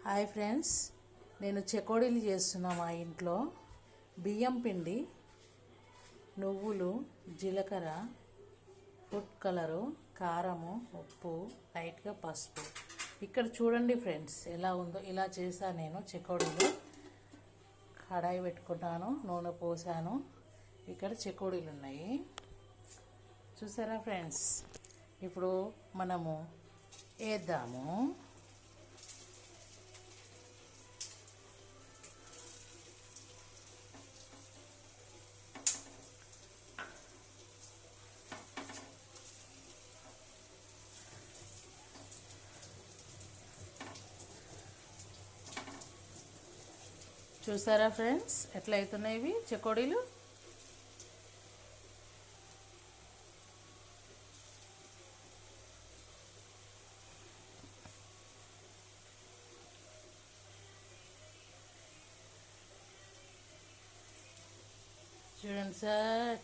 Hi friends, నేను చెకోడీలు చేస్తున్నా. మా ఇంట్లో బియ్యం పిండి, నువ్వులు, జీలకర్ర, ఫుడ్ కలరు, కారము, ఉప్పు, లైట్గా పసుపు. ఇక్కడ చూడండి ఫ్రెండ్స్ ఎలా ఉందో. ఇలా చేశాను నేను చెకోడీలు. కడాయి పెట్టుకున్నాను, నూనె పోసాను. ఇక్కడ చెకోడీలు ఉన్నాయి చూసారా ఫ్రెండ్స్. ఇప్పుడు మనము వేద్దాము. చూసారా ఫ్రెండ్స్ ఎట్లా అవుతున్నాయి ఇవి చెకోడీలు. చూడండి సార్,